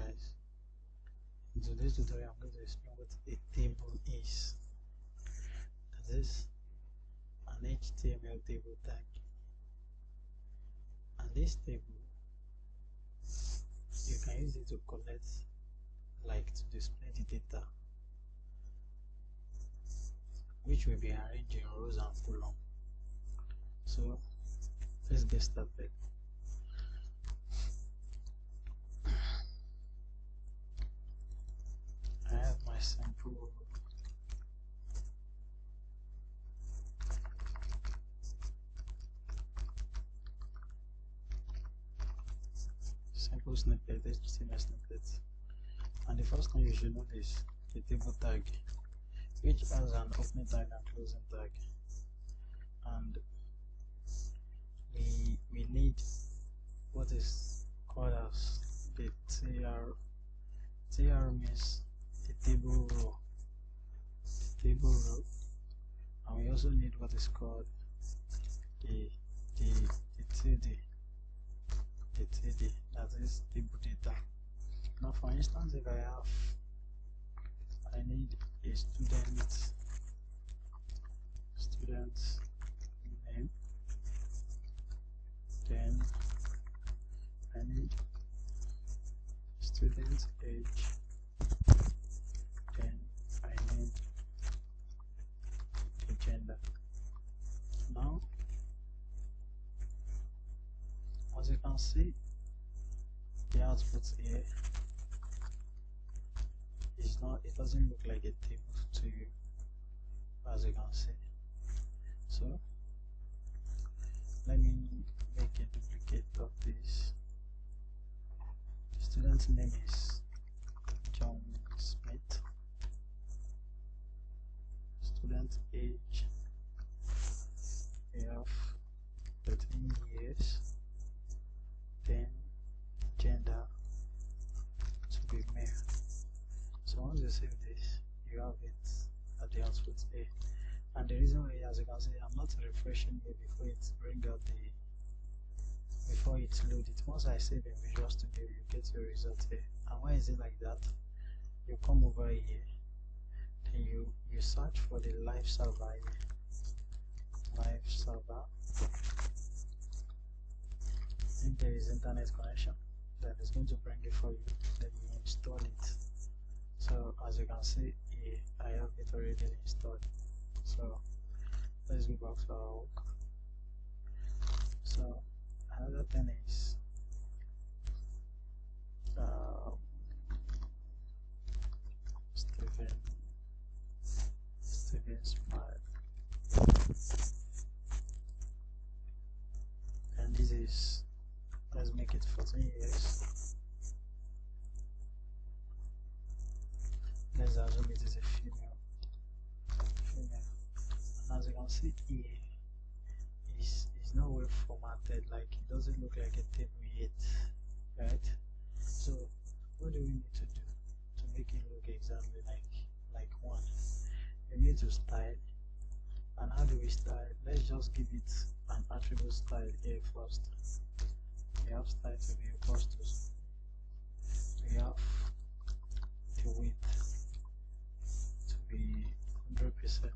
guys. In today's tutorial I'm going to explain what a table is. That is an HTML table tag. And this table, you can use it to collect, like to display the data, which will be arranged in rows and columns. So let's get started. I have my simple snippet, HTML snippet, and the first thing you should know is the table tag, which has an opening tag and closing tag, and we need what is called as the TR means the table row, and we also need what is called the TD, that is table data. Now for instance, if I need a student name, then I need student age, then I need the gender. Now as you can see, the output here is not, it doesn't look like a table to you, as you can see. So let me make a duplicate of this. The student's name is John Smith. Student age, we have 13 years. Then gender to be male. So once you save this, you have it at the output A. And the reason why, as you can see, I'm not refreshing it before it loads it. Once I save in Visual Studio, you get your result here. And why is it like that? You come over here, then you search for the live server here. Live server. If there is internet connection, then it's going to bring it for you, then you install it. So as you can see here, I have it already installed. So let's go back to our work. So another thing is Steven Smile, and this is, let's make it 14 years. Let's assume it is a female. And as you can see here, it's not well formatted, like it doesn't look like a table yet, right? So what do we need to do to make it look exactly like one? You need to style. And how do we style? Let's just give it an attribute style here first. We have style to be equals to, we have the width to be 100%.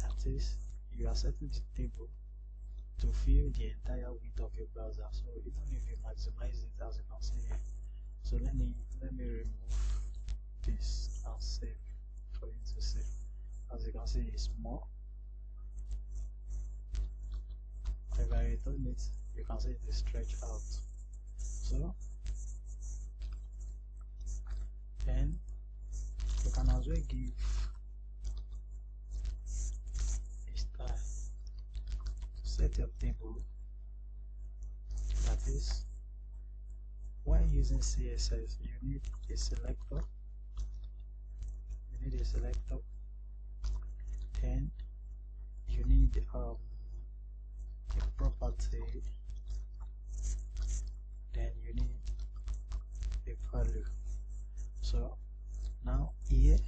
That is, you are setting the table to fill the entire width of your browser. So even if you maximize it, as you can see here. So let me remove this and save for you to see. As you can see, it's more. If I return it, you can see it is stretched out. So then you can as well give a style to set your table. That is, when using CSS, you need a selector. Then you need a property, then you need a value. So now here,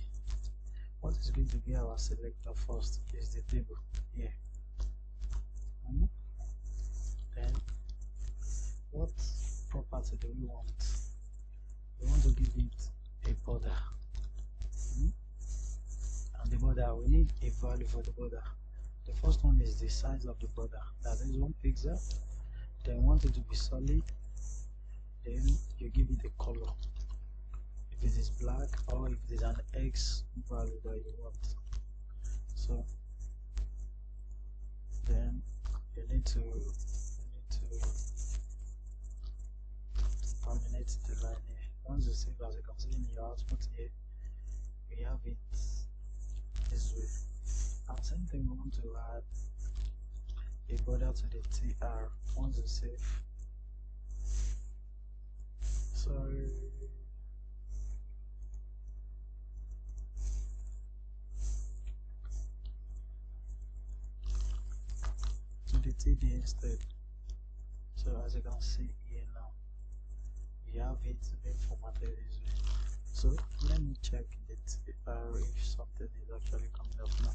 what is going to be our selector first is the table here. Then what property do we want? want to give it a border. And the border, we need a value for the border. The first one is the size of the border, that is 1 pixel. Then you want it to be solid, then you give it a color. If it is black or if it is an X value that you want. So then you need to terminate the line here. Once you save, as you can see in your output here, we have it this way. And same thing, we want to add a border to the TR. Once you save, sorry, to the TD instead. So as you can see here now, we have it being formatted this way. So let me check the TR if something is actually coming up now.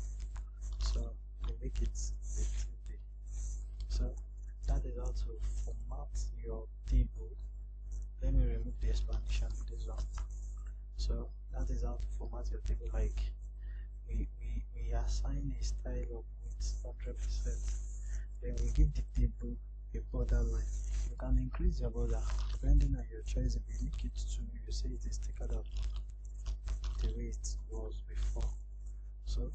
So we make it the TD. So that is how to format your table. Let me remove the explanation of this one. So that is how to format your table. Like we assign a style of width 100%. Then we give the table a border line. You can increase your border depending on your choice. If you make it to, you say it is thicker than the way it was before. So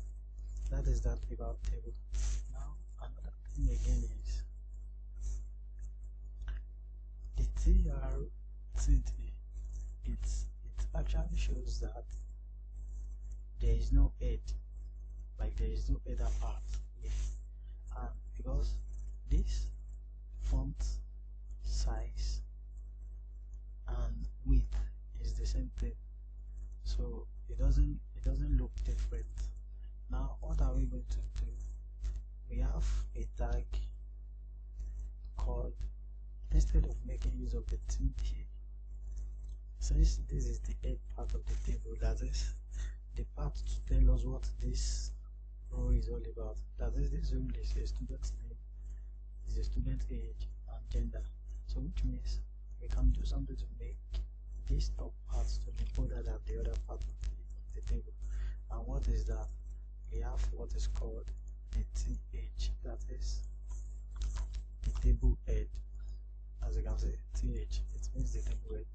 that is that about table. Now another thing again is the TRTD. It actually shows that there is no head, like there is no header part here. And because this font size and width is the same thing, so it doesn't look different. Now what are we going to do? We have a tag called, instead of making use of the TD, since this is the head part of the table, that is the part to tell us what this row is all about. That is, this row is a student's name, is a student age and gender. So which means we can do something to make this top part to be broader than the other part of the table. And what is that? We have what is called the TH, that is the table head. As you can see, TH, it means the table head.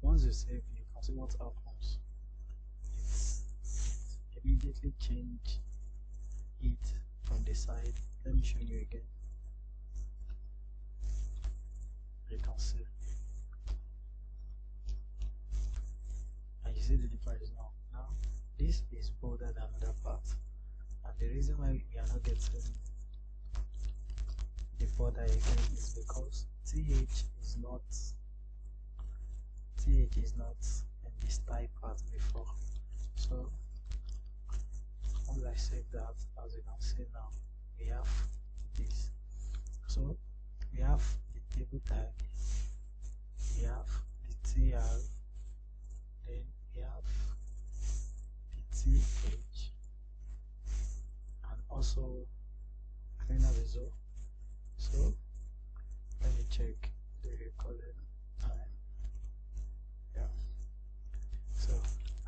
Once you save, you can see what happens. It immediately change it from the side. Let me show you again. You can see, and you see the difference now. Now this is bolder than another part, and the reason why we are not getting the border again is because TH is not in this type part before. So once I save that, as you can see now, we have this. So we have the table tag, we have the TR, then we have the TH, and also cleaner result. So let me check the recording time. Yeah. So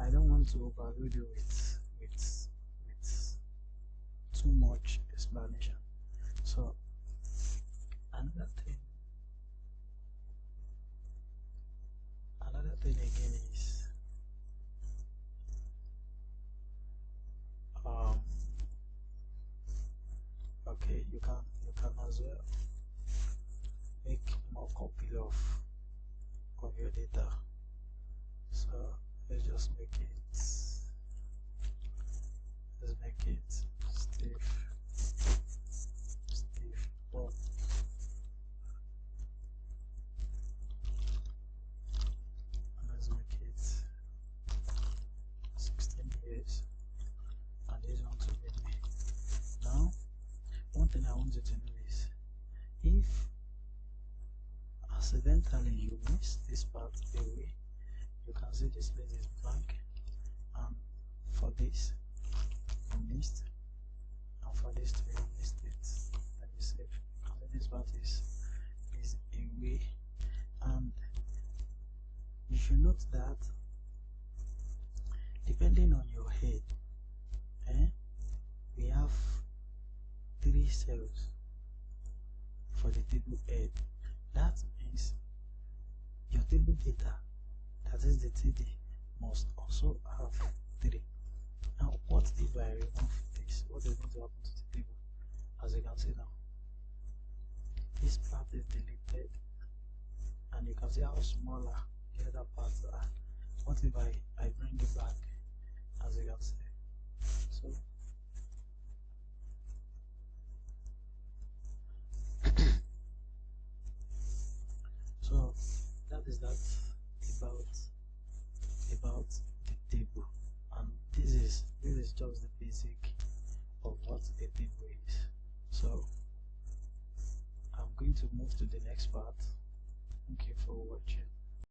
I don't want to overload you with too much explanation. So another thing again is okay, you can as well make more copy of your data. So let's just make it Steve Bob. Let's make it 16 years, and this one to be me. Now one thing I want you to know is, if accidentally you miss this part away, you can see this place is blank, and for this you missed, and for this too you missed it. Let me save. This part is away, and you should note that depending on your head, we have 3 cells for the table head. That means your table data, that is the TD, must also have 3. Now, what if I remove this? What is going to happen to the table? As you can see now, this part is deleted, and you can see how smaller the other parts are. What if I bring it back? As you can see, so that is that about the table, and this is just the basic of what a table is. So I'm going to move to the next part. Thank you for watching.